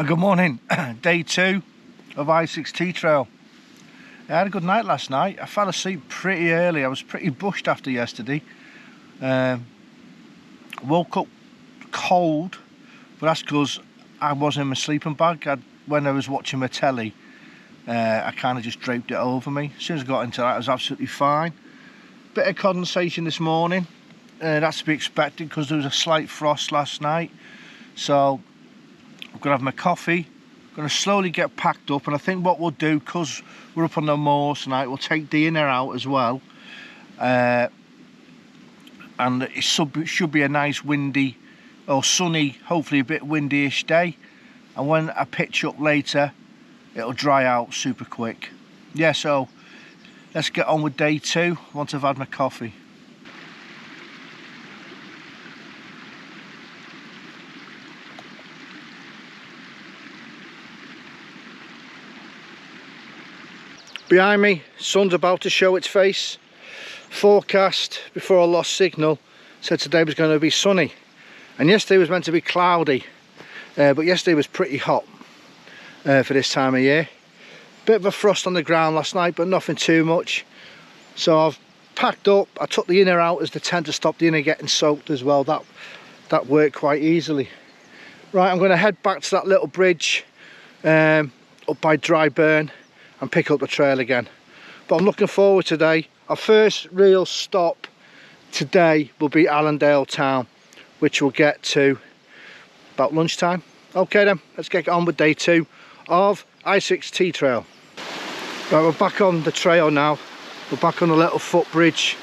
Good morning. Day 2 of Issac's tea trail. I had a good night last night. I fell asleep pretty early. I was pretty bushed after yesterday. Woke up cold, but that's because I wasn't in my sleeping bag. When I was watching my telly, I kind of just draped it over me. As soon as I got into that, I was absolutely fine. Bit of condensation this morning. That's to be expected because there was a slight frost last night. So I'm going to have my coffee, I'm going to slowly get packed up, and I think what we'll do, because we're up on the moors tonight, we'll take the inner out as well, and it should be a nice windy or sunny, hopefully a bit windy-ish day, and when I pitch up later it'll dry out super quick. Yeah, so let's get on with day 2 once I've had my coffee. Behind me, sun's about to show its face. Forecast before I lost signal said today was going to be sunny, and yesterday was meant to be cloudy, but yesterday was pretty hot for this time of year. Bit of a frost on the ground last night, but nothing too much. So I've packed up. I took the inner out as the tent to stop the inner getting soaked as well. That worked quite easily. Right, I'm going to head back to that little bridge up by Dryburn and pick up the trail again. But I'm looking forward today. Our first real stop today will be Allendale Town, which we'll get to about lunchtime. Okay then, let's get on with day 2 of Issac's tea trail. Right, we're back on the trail now. We're back on the little footbridge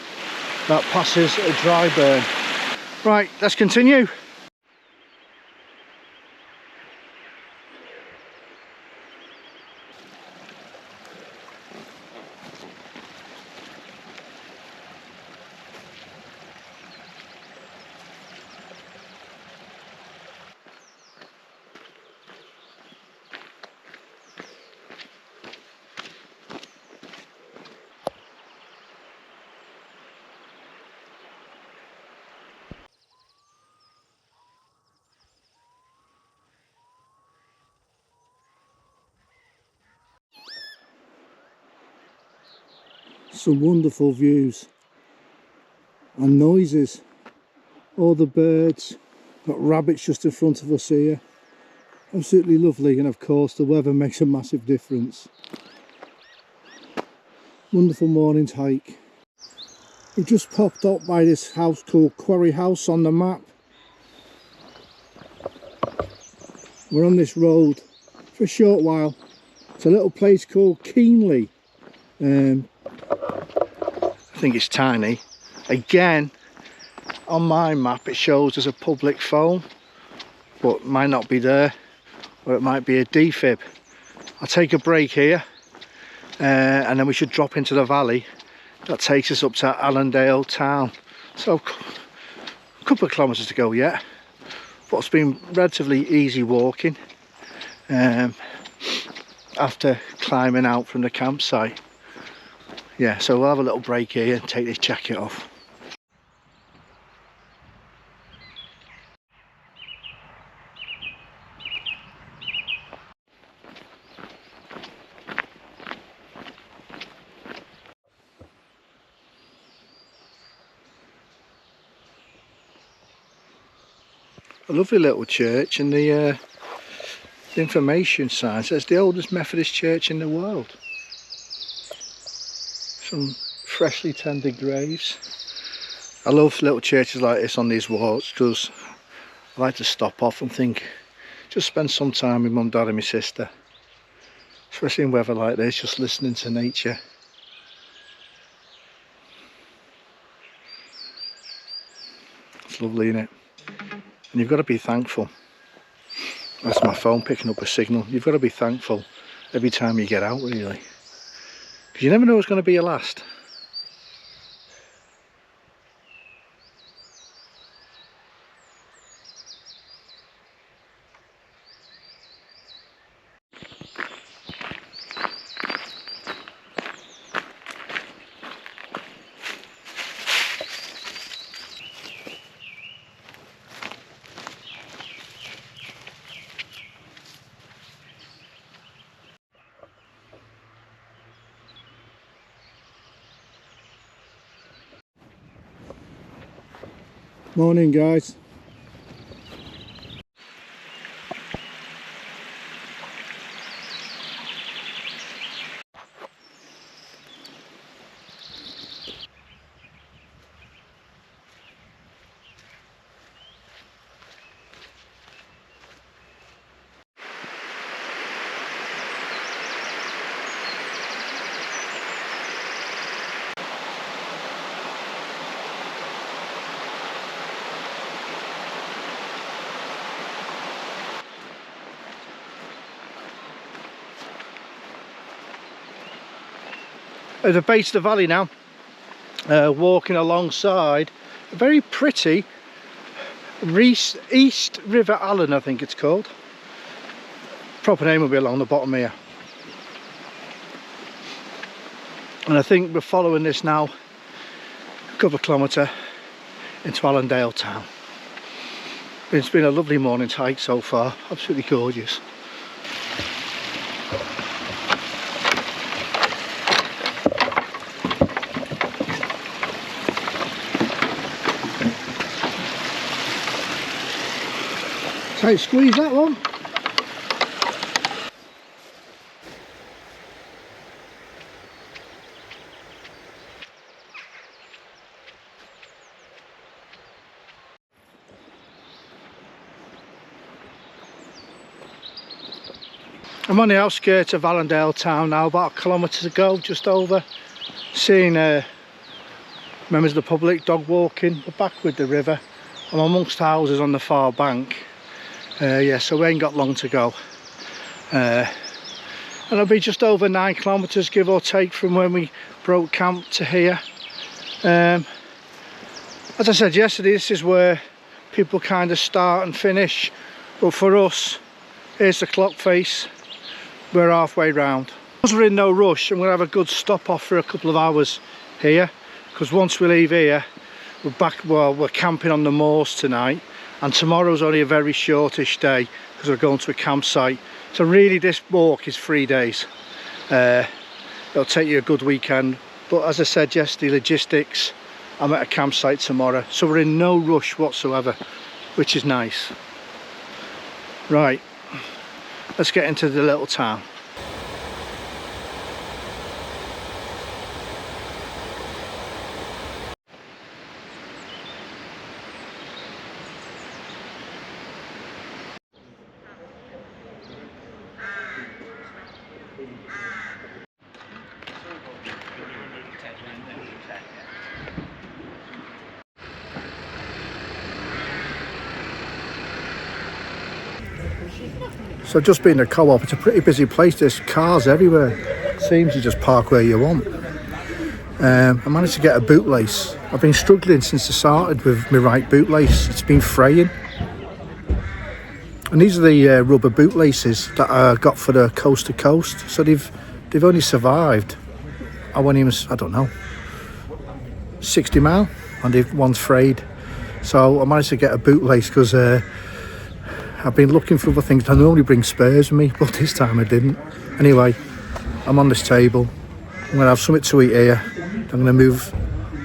that passes a Dryburn. Right, let's continue. Some wonderful views and noises. All the birds, got rabbits just in front of us here. Absolutely lovely, and of course the weather makes a massive difference. Wonderful morning's hike. We've just popped up by this house called Quarry House on the map. We're on this road for a short while. It's a little place called Keenley. I think it's tiny. Again, on my map it shows as a public phone, but it might not be there, or it might be a defib. I'll take a break here, and then we should drop into the valley that takes us up to Allendale Town. So a couple of kilometres to go yet, but it's been relatively easy walking after climbing out from the campsite. Yeah, so we'll have a little break here and take this jacket off. A lovely little church, and the information sign says the oldest Methodist church in the world. Some freshly tended graves. I love little churches like this on these walks because I like to stop off and think, just spend some time with mum, dad and my sister, especially in weather like this, just listening to nature. It's lovely, isn't it? And you've got to be thankful. That's my phone picking up a signal. You've got to be thankful every time you get out, really, because you never know what's going to be your last. Morning, guys. At the base of the valley now, walking alongside a very pretty East River Allen, I think it's called. Proper name will be along the bottom here. And I think we're following this now a couple of kilometres into Allendale Town. It's been a lovely morning's hike so far, absolutely gorgeous. Tight squeeze that one. I'm on the outskirts of Allendale Town now, about a kilometre to go, just over. Seeing members of the public dog walking. We're back with the river. I'm amongst houses on the far bank. Yeah, so we ain't got long to go. And it'll be just over 9 kilometres, give or take, from when we broke camp to here. As I said yesterday, this is where people kind of start and finish. But for us, here's the clock face. We're halfway round. Because we're in no rush, I'm going to have a good stop off for a couple of hours here. Because once we leave here, we're back, well, we're camping on the moors tonight. And tomorrow's only a very shortish day because we're going to a campsite. So really this walk is 3 days. It'll take you a good weekend. But as I said yesterday, logistics, I'm at a campsite tomorrow. So we're in no rush whatsoever, which is nice. Right, let's get into the little town. So just being a co-op, it's a pretty busy place. There's cars everywhere. Seems you just park where you want. I managed to get a bootlace. I've been struggling since I started with my right bootlace. It's been fraying. And these are the rubber bootlaces that I got for the coast to coast. So they've only survived, I don't know, 60 mile, and one's frayed. So I managed to get a bootlace because I've been looking for other things. I normally bring spares with me, but this time I didn't. Anyway, I'm on this table. I'm going to have something to eat here. I'm going to move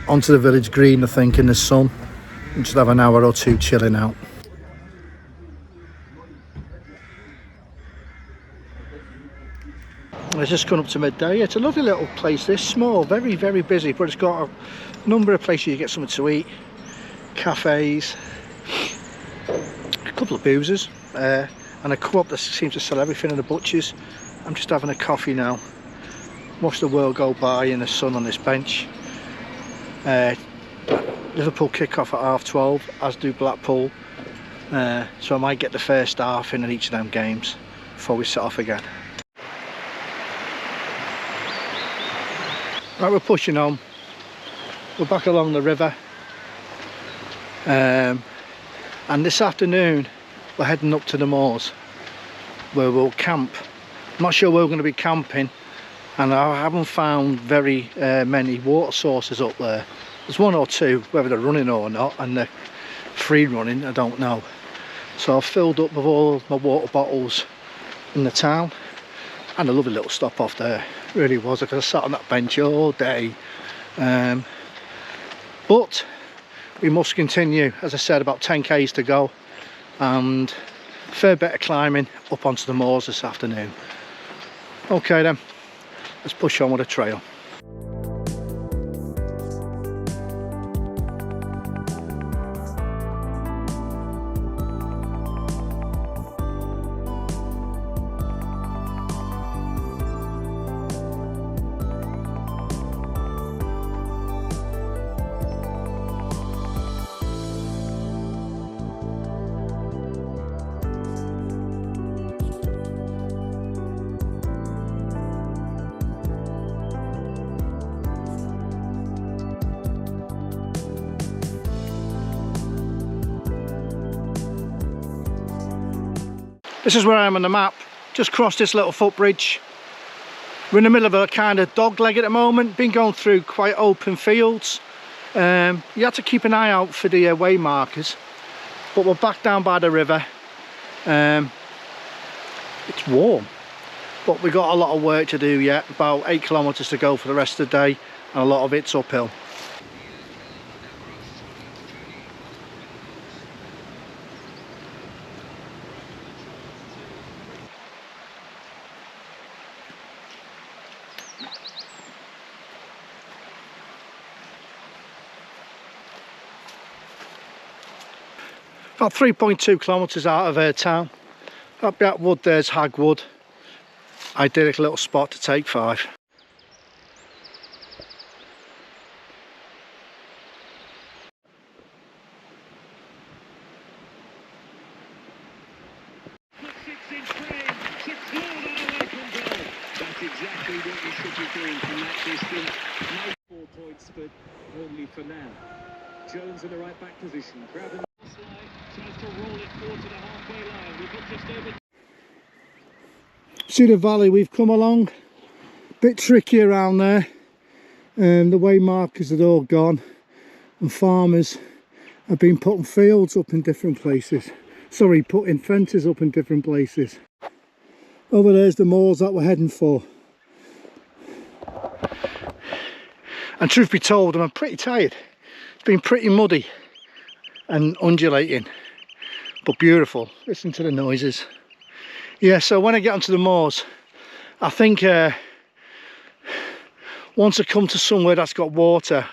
onto the village green, I think, in the sun, and just have an hour or two chilling out. It's just gone up to midday. It's a lovely little place, this small, very, very busy, but it's got a number of places you get something to eat, cafes, a couple of boozers, and a co-op that seems to sell everything in the butchers. I'm just having a coffee now. Watch the world go by in the sun on this bench. Liverpool kick off at 12:30, as do Blackpool. So I might get the first half in each of them games before we set off again. Right, we're pushing on. We're back along the river. And this afternoon we're heading up to the moors where we'll camp. I'm not sure where we're going to be camping, and I haven't found very many water sources up there. There's one or two, whether they're running or not, and they're free running, I don't know. So I've filled up with all my water bottles in the town, and a lovely little stop off there. It really was. I could have sat on that bench all day. But we must continue. As I said, about 10 k's to go, and a fair bit of climbing up onto the moors this afternoon. Okay then, let's push on with the trail. This is where I am on the map. Just crossed this little footbridge. We're in the middle of a kind of dog leg at the moment. Been going through quite open fields. You have to keep an eye out for the way markers. But we're back down by the river. It's warm, but we've got a lot of work to do yet. About 8 kilometres to go for the rest of the day, and a lot of it's uphill. About 3.2 kilometres out of town. Up that wood there's Hagwood. Idyllic little spot to take 5. That's exactly what you should be doing from that distance. No 4 points, but only for now. Jones in the right back position. Grabbing the slide, tries to roll it forward to the halfway line. We've got just over. See the valley we've come along. Bit tricky around there. The way markers had all gone, and farmers have been putting fields up in different places. Sorry, putting fences up in different places. Over there's the moors that we're heading for. And truth be told, I'm pretty tired. It's been pretty muddy and undulating, but beautiful. Listen to the noises. Yeah, so when I get onto the moors, I think once I come to somewhere that's got water,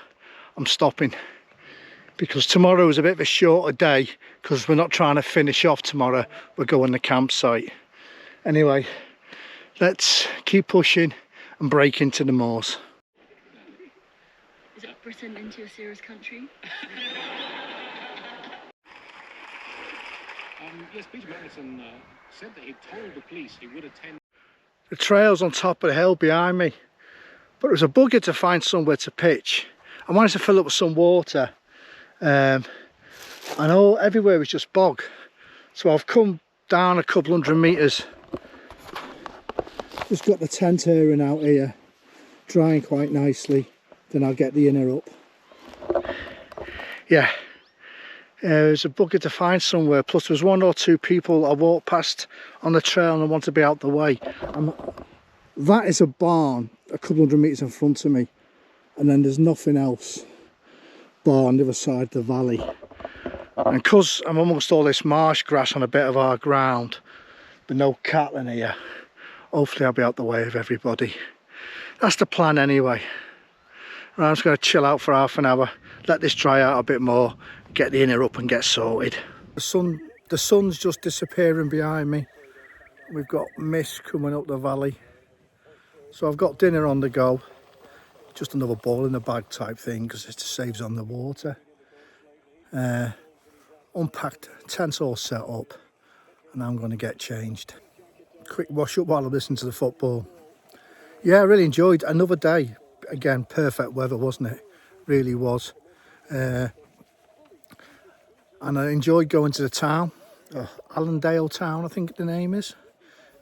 I'm stopping, because tomorrow is a bit of a shorter day, because we're not trying to finish off tomorrow, we're going to the campsite. Anyway, let's keep pushing and break into the moors. Is it Britain into a serious country? Yes, Peter Madison said that he told the police he would attend. The trail's on top of the hill behind me, but it was a bugger to find somewhere to pitch. I wanted to fill up with some water, and everywhere was just bog. So I've come down a couple 100 metres. Just got the tent airing out here, drying quite nicely. Then I'll get the inner up. Yeah, it was a bugger to find somewhere. Plus there was 1 or 2 people I walked past on the trail and I want to be out the way. That is a barn a couple 100 metres in front of me, and then there's nothing else bar on the other side of the valley. And because I'm amongst all this marsh grass on a bit of our ground, with no cattle in here, hopefully I'll be out the way of everybody. That's the plan anyway. Right, I'm just going to chill out for half an hour, let this dry out a bit more, get the inner up and get sorted. The sun's just disappearing behind me. We've got mist coming up the valley. So I've got dinner on the go. Just another ball in the bag type thing, because it saves on the water. Unpacked, tent's all set up, and I'm going to get changed. Quick wash up while I listen to the football. Yeah, I really enjoyed another day. Again, perfect weather, wasn't it? Really was. And I enjoyed going to the town. Allendale Town, I think the name is,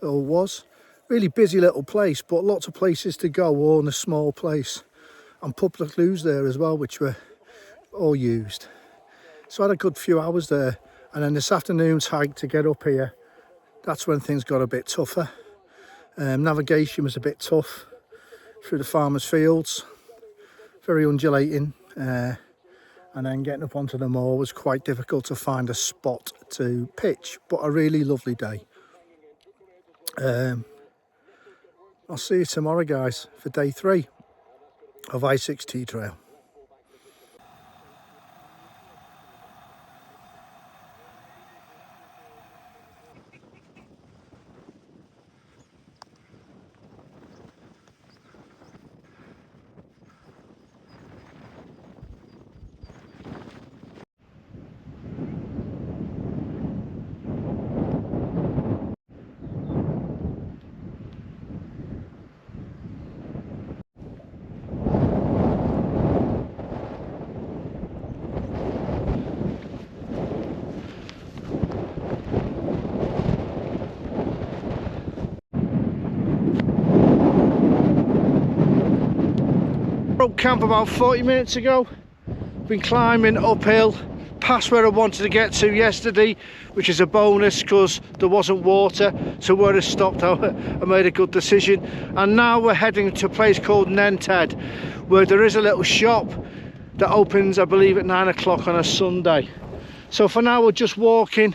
or was. Really busy little place, but lots of places to go, all in a small place. And public loos there as well, which were all used. So I had a good few hours there. And then this afternoon's hike to get up here, that's when things got a bit tougher. Navigation was a bit tough through the farmers' fields, very undulating, and and then getting up onto the moor was quite difficult to find a spot to pitch, but a really lovely day. I'll see you tomorrow, guys, for day 3 of Issac's Tea Trail. Broke camp about 40 minutes ago. Been climbing uphill past where I wanted to get to yesterday, which is a bonus because there wasn't water, so where I stopped I made a good decision. And now we're heading to a place called Nenthead, where there is a little shop that opens, I believe, at 9 o'clock on a Sunday. So for now we're just walking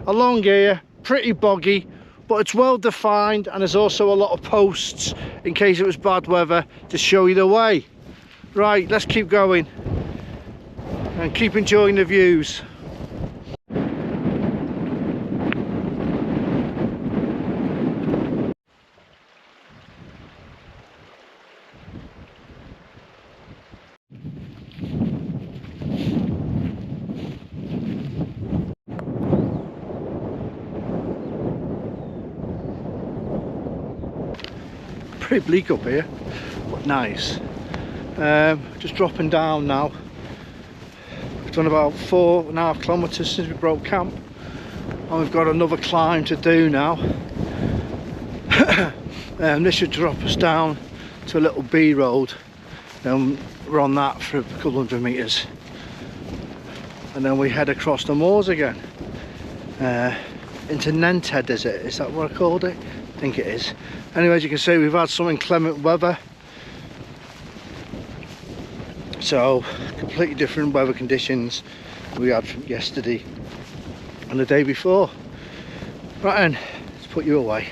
along here, pretty boggy, but it's well defined, and there's also a lot of posts in case it was bad weather to show you the way. Right, let's keep going and keep enjoying the views. Pretty bleak up here, but nice. Just dropping down now. We've done about 4.5 kilometres since we broke camp, and we've got another climb to do now. This should drop us down to a little B road, then we're on that for a couple hundred metres, and then we head across the moors again into Nenthead. Is that what I called it? I think it is. Anyway, as you can see, we've had some inclement weather, so completely different weather conditions we had from yesterday and the day before. Right then, let's put you away.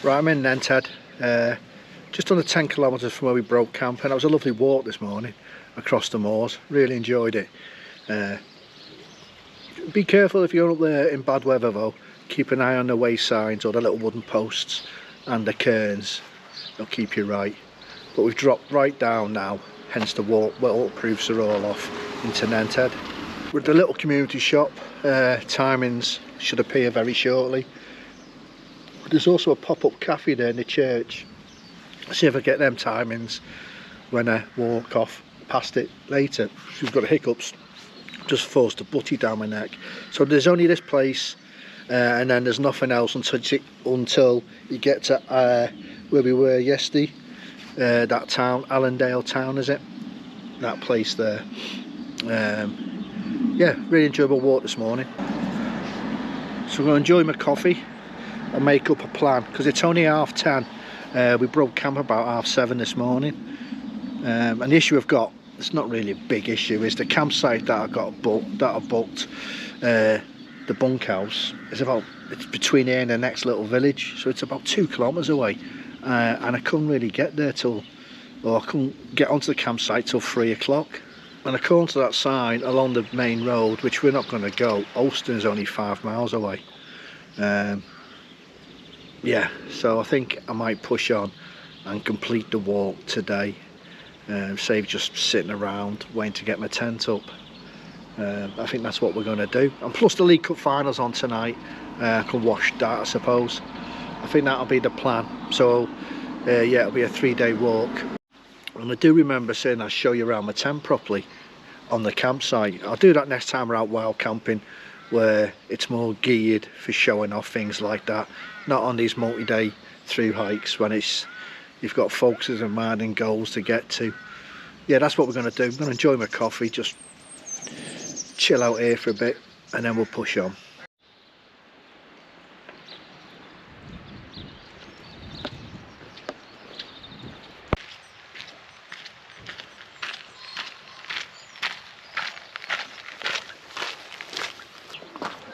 Right, I'm in Nenthead, just under 10 kilometres from where we broke camp, and it was a lovely walk this morning across the moors. Really enjoyed it. Be careful if you're up there in bad weather though. Keep an eye on the way signs or the little wooden posts and the cairns. They'll keep you right. But we've dropped right down now, hence the waterproofs are all off into Nenthead. We're at the little community shop. Timings should appear very shortly. There's also a pop-up cafe there in the church. See if I get them timings when I walk off past it later. We've got hiccups, just forced a butty down my neck. So there's only this place, and then there's nothing else until you get to where we were yesterday. That town, Allendale Town, is it? That place there. Yeah, really enjoyable walk this morning. So I'm going to enjoy my coffee and make up a plan, because it's only 10:30. We broke camp about 7:30 this morning, and the issue I've got, it's not really a big issue, is the campsite that I booked, the bunkhouse, it's between here and the next little village, so it's about 2 kilometres away, and I couldn't really get there I couldn't get onto the campsite till 3 o'clock. And according to that sign along the main road, which we're not going to go, Alston is only 5 miles away. Yeah, so I think I might push on and complete the walk today, save just sitting around waiting to get my tent up. I think that's what we're going to do, and plus the League Cup finals on tonight, I can watch that, I suppose. I think that'll be the plan. So yeah, it'll be a 3-day walk, and I do remember saying I'll show you around my tent properly on the campsite. I'll do that next time we're out wild camping, where it's more geared for showing off things like that, not on these multi-day through hikes when you've got focuses in mind and goals to get to. Yeah, that's what we're going to do. I'm going to enjoy my coffee, just chill out here for a bit, and then we'll push on.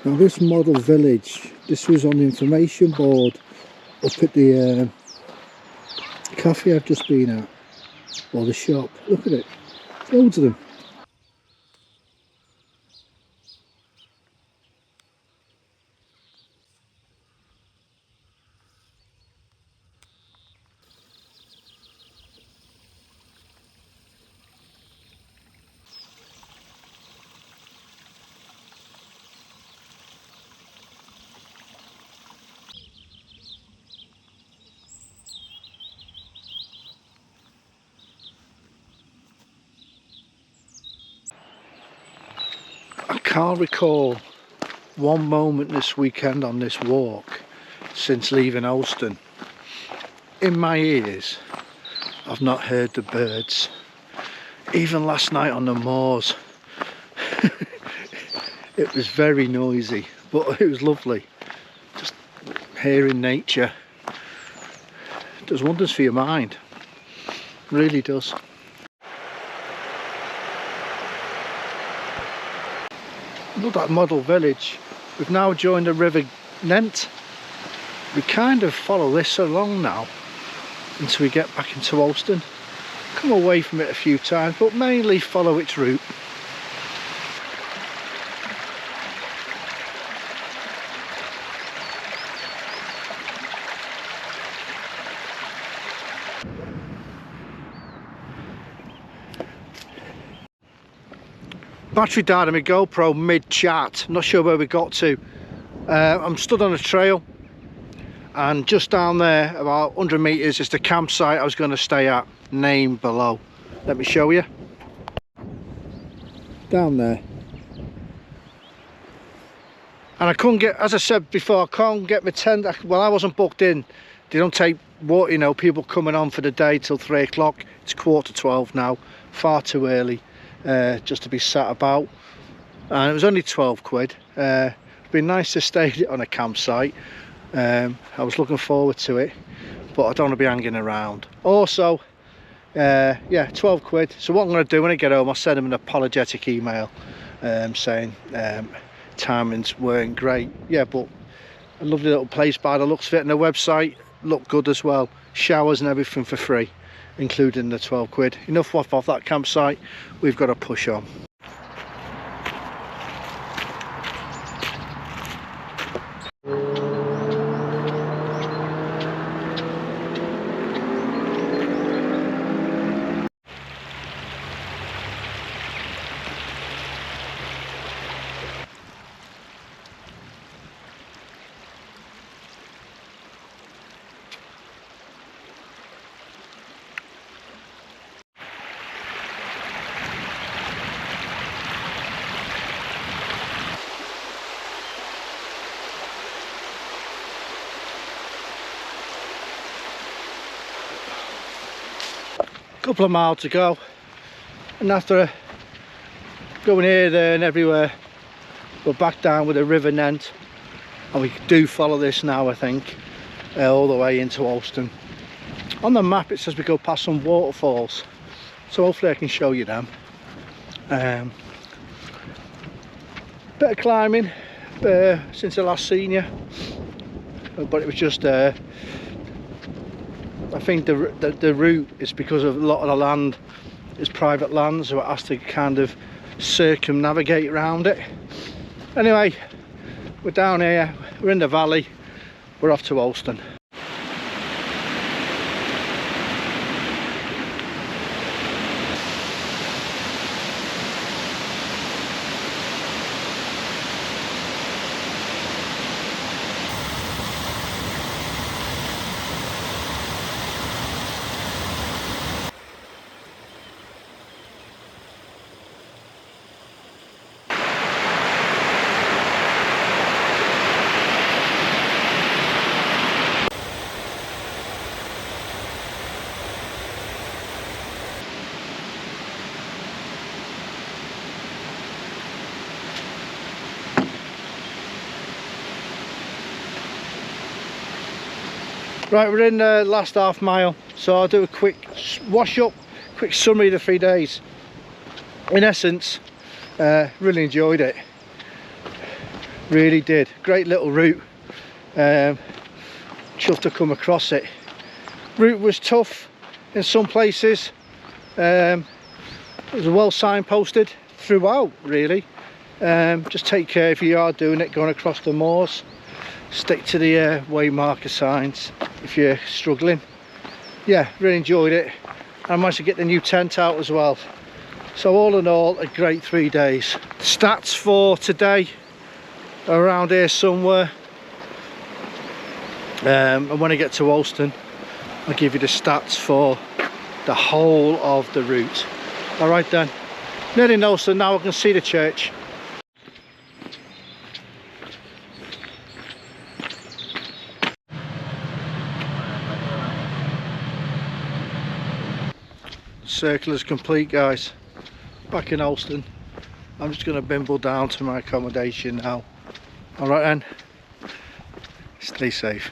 Now this model village, this was on the information board up at the cafe I've just been at, or the shop. Look at it, loads of them. I can't recall one moment this weekend on this walk since leaving Alston. In my ears, I've not heard the birds. Even last night on the moors, it was very noisy, but it was lovely. Just hearing nature does wonders for your mind, it really does. Look at that model village. We've now joined the river Nenthead. We kind of follow this along now until we get back into Alston. Come away from it a few times, but mainly follow its route. Battery died on my GoPro mid-chat, not sure where we got to. I'm stood on a trail, and just down there, about 100 metres, is the campsite I was going to stay at, name below. Let me show you. Down there. And I couldn't get, as I said before, I can't get my tent. Well, I wasn't booked in. They don't take what, you know, people coming on for the day till 3 o'clock. It's 11:45 now, far too early. Just to be sat about, and it was only 12 quid. It'd been nice to stay on a campsite. I was looking forward to it, but I don't want to be hanging around. Also, yeah, 12 quid. So what I'm going to do when I get home, I'll send them an apologetic email saying timings weren't great. Yeah, but a lovely little place by the looks of it, and the website looked good as well. Showers and everything for free, including the 12 quid. Enough off that campsite, we've got to push on. Couple of miles to go, and after going here, there and everywhere, we're back down with the river Nenthead, and we do follow this now, I think, all the way into Alston. On the map it says we go past some waterfalls, so hopefully I can show you them. Bit of climbing since I last seen you, but it was just I think the route is because of a lot of the land is private land, so it has to kind of circumnavigate around it. Anyway, we're down here, we're in the valley, we're off to Alston. Right, we're in the last half mile, so I'll do a quick wash up, quick summary of the 3 days. In essence, really enjoyed it, really did. Great little route, chuffed to come across it. Route was tough in some places, it was well signposted throughout really. Just take care if you are doing it, going across the moors. Stick to the way marker signs if you're struggling. Yeah, really enjoyed it. I managed to get the new tent out as well. So all in all, a great 3 days. Stats for today are around here somewhere. And when I get to Alston, I'll give you the stats for the whole of the route. All right then, nearly in Alston now, I can see the church. Circle is complete, guys. Back in Alston. I'm just going to bimble down to my accommodation now. Alright then, stay safe.